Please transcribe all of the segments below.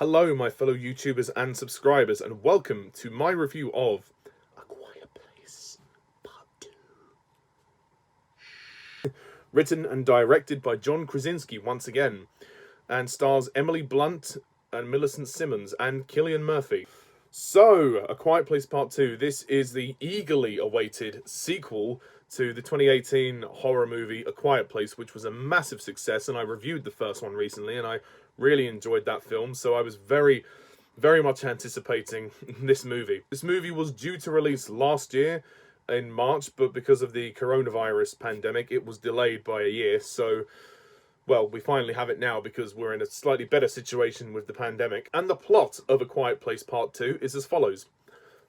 Hello, my fellow YouTubers and subscribers, and welcome to my review of A Quiet Place Part 2. Written and directed by John Krasinski once again, and stars Emily Blunt and Millicent Simmonds and Cillian Murphy. So, A Quiet Place Part 2. This is the eagerly awaited sequel to the 2018 horror movie A Quiet Place, which was a massive success, and I reviewed the first one recently, and I really enjoyed that film, so I was very much anticipating this movie. This movie was due to release last year in March, but because of the coronavirus pandemic, it was delayed by a year, so well, we finally have it now because we're in a slightly better situation with the pandemic. And the plot of A Quiet Place Part 2 is as follows.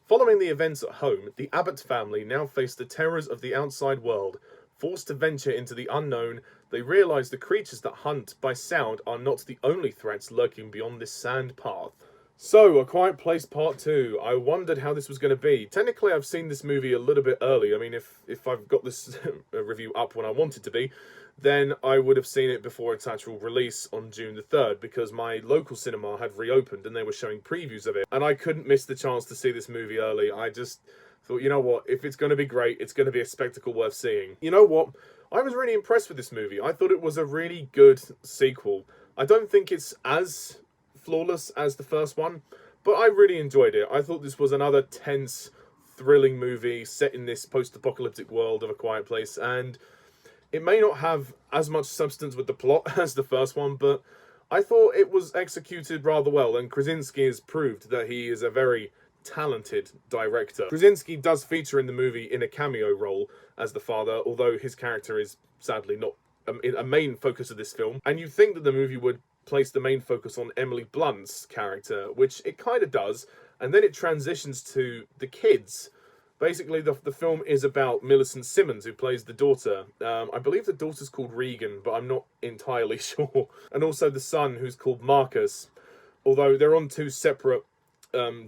Following the events at home, the Abbott family now face the terrors of the outside world. Forced to venture into the unknown, they realise the creatures that hunt by sound are not the only threats lurking beyond this sand path. So, A Quiet Place Part 2. I wondered how this was going to be. Technically, I've seen this movie a little bit early. I mean, if I've got this review up when I want it to be, then I would have seen it before its actual release on June the 3rd, because my local cinema had reopened and they were showing previews of it. And I couldn't miss the chance to see this movie early. I just thought, you know what, if it's going to be great, it's going to be a spectacle worth seeing. You know what? I was really impressed with this movie. I thought it was a really good sequel. I don't think it's as flawless as the first one, but I really enjoyed it. I thought this was another tense, thrilling movie set in this post-apocalyptic world of A Quiet Place, and it may not have as much substance with the plot as the first one, but I thought it was executed rather well, and Krasinski has proved that he is a very talented director. Krasinski does feature in the movie in a cameo role as the father, although his character is sadly not a main focus of this film. And you'd think that the movie would place the main focus on Emily Blunt's character, which it kind of does, and then it transitions to the kids. Basically, the film is about Millicent Simmonds, who plays the daughter. I believe the daughter's called Regan, but I'm not entirely sure. And also the son, who's called Marcus, although they're on two separate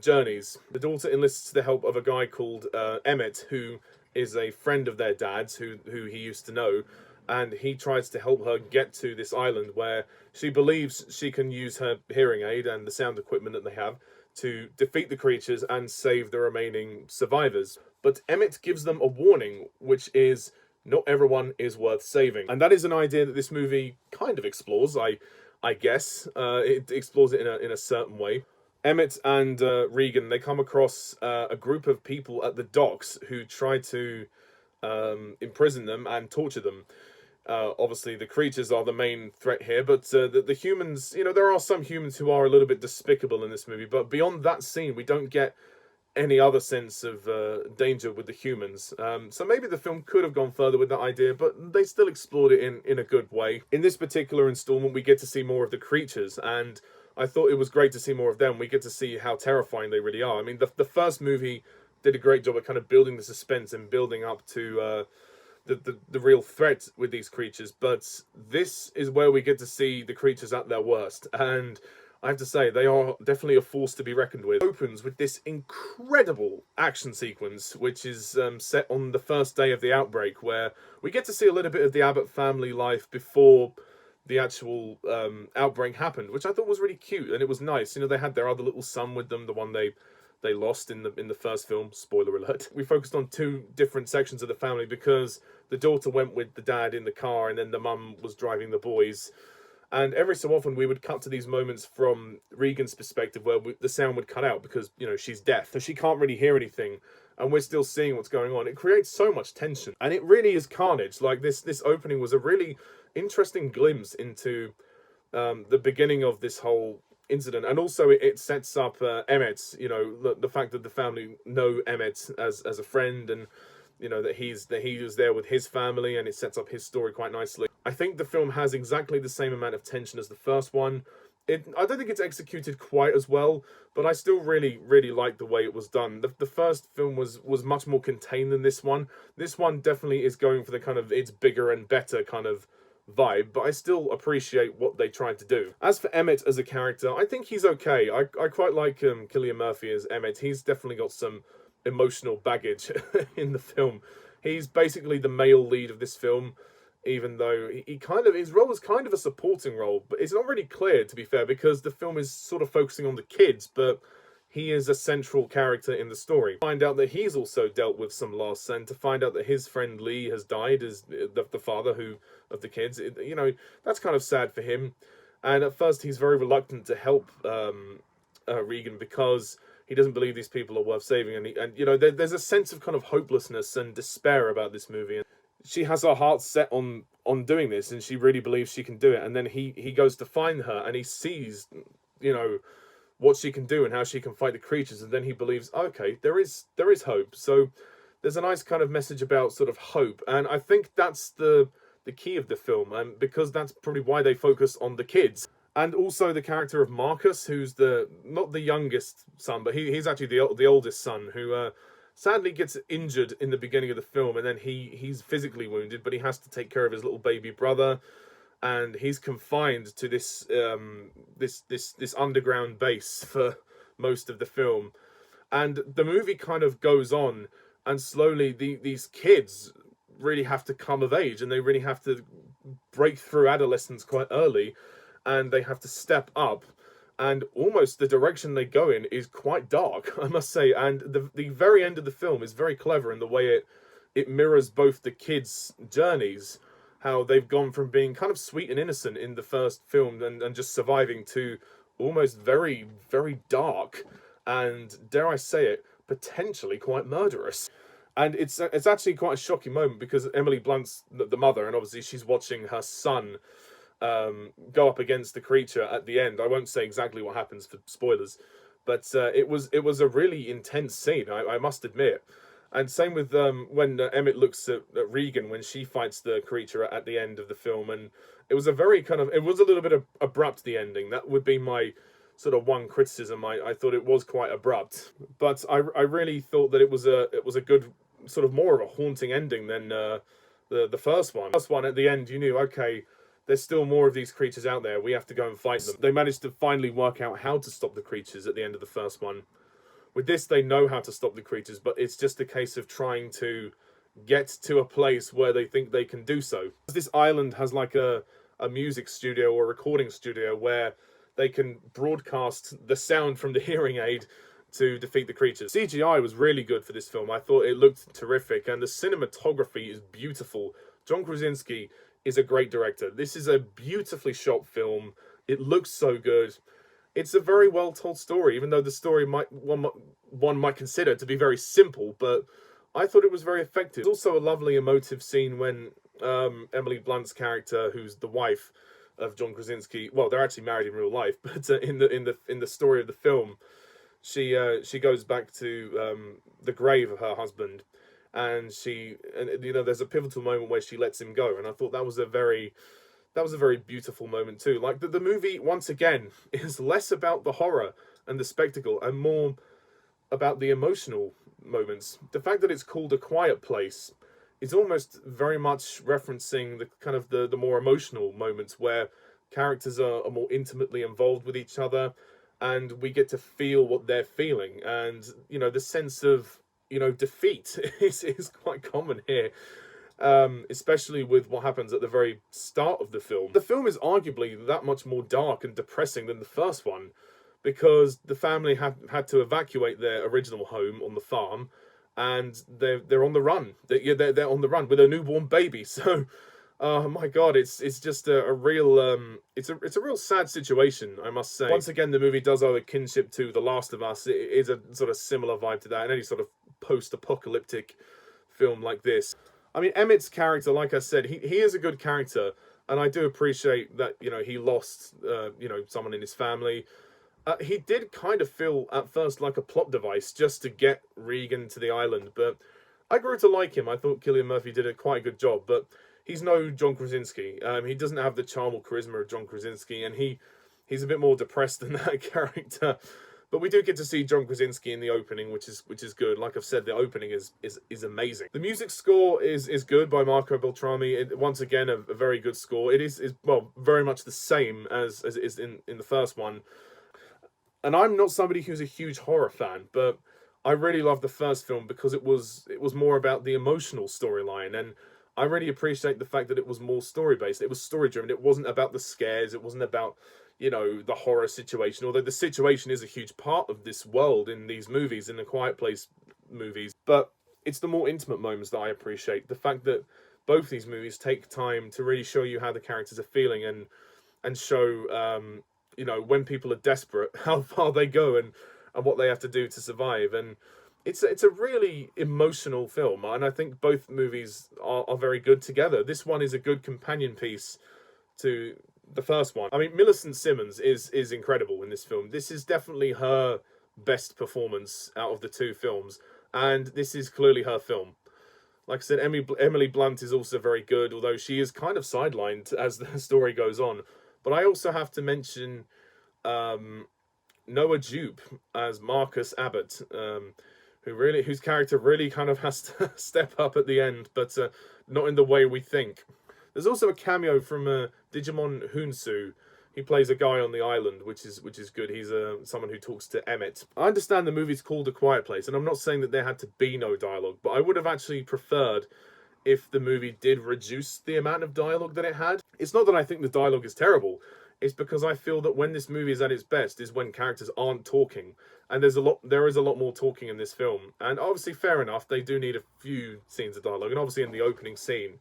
journeys. The daughter enlists the help of a guy called Emmett, who is a friend of their dad's, who he used to know, and he tries to help her get to this island where she believes she can use her hearing aid and the sound equipment that they have to defeat the creatures and save the remaining survivors. But Emmett gives them a warning, which is not everyone is worth saving. And that is an idea that this movie kind of explores, I guess. It explores it in a certain way. Emmett and Regan, they come across a group of people at the docks who try to imprison them and torture them. Obviously, the creatures are the main threat here, but the humans, you know, there are some humans who are a little bit despicable in this movie, but beyond that scene, we don't get any other sense of danger with the humans. So maybe the film could have gone further with that idea, but they still explored it in a good way. In this particular installment, we get to see more of the creatures, and I thought it was great to see more of them. We get to see how terrifying they really are. I mean, the first movie did a great job at kind of building the suspense and building up to the real threat with these creatures, but this is where we get to see the creatures at their worst, and I have to say, they are definitely a force to be reckoned with. It opens with this incredible action sequence, which is set on the first day of the outbreak, where we get to see a little bit of the Abbott family life before the actual outbreak happened, which I thought was really cute, and it was nice. You know, they had their other little son with them, the one they lost in the first film. Spoiler alert. We focused on two different sections of the family because the daughter went with the dad in the car, and then the mum was driving the boys. And every so often we would cut to these moments from Regan's perspective where the sound would cut out because, you know, she's deaf, so she can't really hear anything, and we're still seeing what's going on. It creates so much tension, and it really is carnage. Like, this opening was a really interesting glimpse into the beginning of this whole incident, and also it sets up Emmett, you know, the fact that the family know Emmett as a friend, and you know that he was there with his family, and it sets up his story quite nicely. I think the film has exactly the same amount of tension as the first one. I don't think it's executed quite as well, but I still really like the way it was done. The first film was much more contained than this one. This one definitely is going for the kind of it's bigger and better kind of vibe, but I still appreciate what they tried to do. As for Emmett as a character, I think he's okay. I quite like Cillian Murphy as Emmett. He's definitely got some emotional baggage in the film. He's basically the male lead of this film, even though he kind of, his role is kind of a supporting role, but it's not really clear, to be fair, because the film is sort of focusing on the kids, but he is a central character in the story. Find out that he's also dealt with some loss, and to find out that his friend Lee has died as the father of the kids, you know, that's kind of sad for him. And at first he's very reluctant to help Regan because he doesn't believe these people are worth saving, and you know, there's a sense of kind of hopelessness and despair about this movie. And she has her heart set on doing this, and she really believes she can do it. And then he goes to find her, and he sees, you know, what she can do and how she can fight the creatures, and then he believes, okay, there is hope. So there's a nice kind of message about sort of hope, and I think that's the key of the film, and because that's probably why they focus on the kids. And also the character of Marcus, who's not the youngest son, but he's actually the oldest son, who sadly gets injured in the beginning of the film, and then he's physically wounded, but he has to take care of his little baby brother, and he's confined to this this underground base for most of the film. And the movie kind of goes on, and slowly these kids really have to come of age, and they really have to break through adolescence quite early, and they have to step up, and almost the direction they go in is quite dark, I must say. And the very end of the film is very clever in the way it mirrors both the kids' journeys, how they've gone from being kind of sweet and innocent in the first film and just surviving to almost very, very dark, and dare I say it, potentially quite murderous. And it's actually quite a shocking moment, because Emily Blunt's the mother, and obviously she's watching her son go up against the creature at the end. I won't say exactly what happens for spoilers, but it was a really intense scene, I must admit. And same with when Emmett looks at Regan when she fights the creature at the end of the film, and it was a little bit abrupt, the ending. That would be my sort of one criticism. I thought it was quite abrupt, but I really thought that it was a good, sort of more of a haunting ending than the first one. The first one, at the end, you knew, okay, there's still more of these creatures out there. We have to go and fight them. They managed to finally work out how to stop the creatures at the end of the first one. With this, they know how to stop the creatures, but it's just a case of trying to get to a place where they think they can do so. This island has like a music studio or recording studio where they can broadcast the sound from the hearing aid to defeat the creatures. CGI was really good for this film. I thought it looked terrific, and the cinematography is beautiful. John Krasinski is a great director. This is a beautifully shot film. It looks so good. It's a very well told story, even though the story one might consider to be very simple, but I thought it was very effective. There's also a lovely emotive scene when Emily Blunt's character, who's the wife of John Krasinski, well, they're actually married in real life, but in the story of the film, she goes back to the grave of her husband, and there's a pivotal moment where she lets him go, and I thought that was a very beautiful moment too. Like the movie, once again, is less about the horror and the spectacle and more about the emotional moments. The fact that it's called A Quiet Place is almost very much referencing the kind of the more emotional moments where characters are more intimately involved with each other, and we get to feel what they're feeling. And, you know, the sense of, you know, defeat is quite common here. Especially with what happens at the very start of the film. The film is arguably that much more dark and depressing than the first one, because the family had to evacuate their original home on the farm, and they're on the run. They're on the run with a newborn baby. So, oh my God, it's just a real it's a real sad situation, I must say. Once again, the movie does owe a kinship to The Last of Us. It is a sort of similar vibe to that in any sort of post-apocalyptic film like this. I mean, Emmett's character, like I said, he is a good character, and I do appreciate that, you know, he lost, you know, someone in his family. He did kind of feel at first like a plot device just to get Regan to the island, but I grew to like him. I thought Cillian Murphy did a quite a good job, but he's no John Krasinski. He doesn't have the charm or charisma of John Krasinski, and he's a bit more depressed than that character. But we do get to see John Krasinski in the opening, which is good. Like I've said, the opening is amazing. The music score is good by Marco Beltrami. Once again, a very good score. It is well, very much the same as it is in the first one. And I'm not somebody who's a huge horror fan, but I really loved the first film because it was more about the emotional storyline. And I really appreciate the fact that it was more story-based. It was story-driven. It wasn't about the scares. It wasn't about, you know, the horror situation. Although the situation is a huge part of this world in these movies, in the Quiet Place movies. But it's the more intimate moments that I appreciate. The fact that both these movies take time to really show you how the characters are feeling, and show, you know, when people are desperate, how far they go, and what they have to do to survive. And it's a really emotional film, and I think both movies are very good together. This one is a good companion piece to the first one. I mean, Millicent Simmonds is incredible in this film. This is definitely her best performance out of the two films, and this is clearly her film. Like I said, Emily Blunt is also very good, although she is kind of sidelined as the story goes on. But I also have to mention Noah Jupe as Marcus Abbott, whose character really kind of has to step up at the end, but not in the way we think. There's also a cameo from Djimon Honsou. He plays a guy on the island, which is good. He's someone who talks to Emmett. I understand the movie's called A Quiet Place, and I'm not saying that there had to be no dialogue, but I would have actually preferred if the movie did reduce the amount of dialogue that it had. It's not that I think the dialogue is terrible. It's because I feel that when this movie is at its best is when characters aren't talking. And there is a lot more talking in this film. And obviously, fair enough, they do need a few scenes of dialogue. And obviously in the opening scene,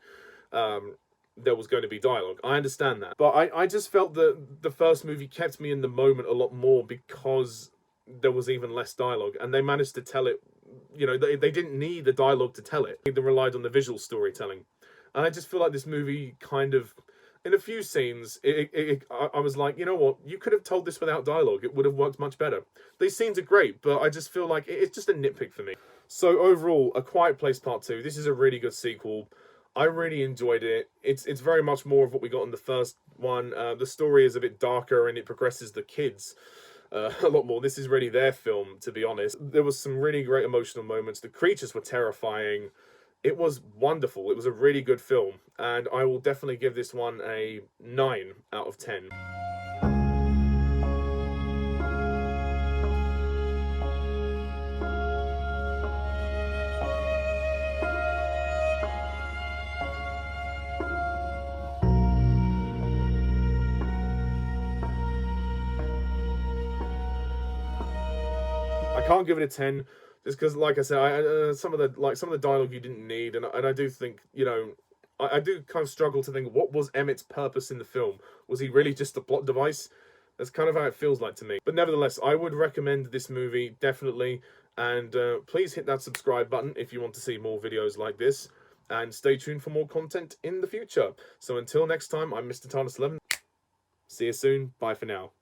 there was going to be dialogue. I understand that. But I just felt that the first movie kept me in the moment a lot more because there was even less dialogue. And they managed to tell it, you know, they didn't need the dialogue to tell it. They relied on the visual storytelling. And I just feel like this movie kind of, in a few scenes, I was like, you know what, you could have told this without dialogue. It would have worked much better. These scenes are great, but I just feel like it's just a nitpick for me. So overall, A Quiet Place Part 2, this is a really good sequel. I really enjoyed it. It's very much more of what we got in the first one. The story is a bit darker, and it progresses the kids a lot more. This is really their film, to be honest. There was some really great emotional moments. The creatures were terrifying. It was wonderful. It was a really good film, and I will definitely give this one a 9 out of 10. I can't give it a 10 just because, like I said, some of the dialogue you didn't need, and I do think, you know, I do kind of struggle to think, what was Emmett's purpose in the film? Was he really just a plot device? That's kind of how it feels like to me. But nevertheless, I would recommend this movie, definitely. And please hit that subscribe button if you want to see more videos like this. And stay tuned for more content in the future. So until next time, I'm Mr. Tarnus11. See you soon. Bye for now.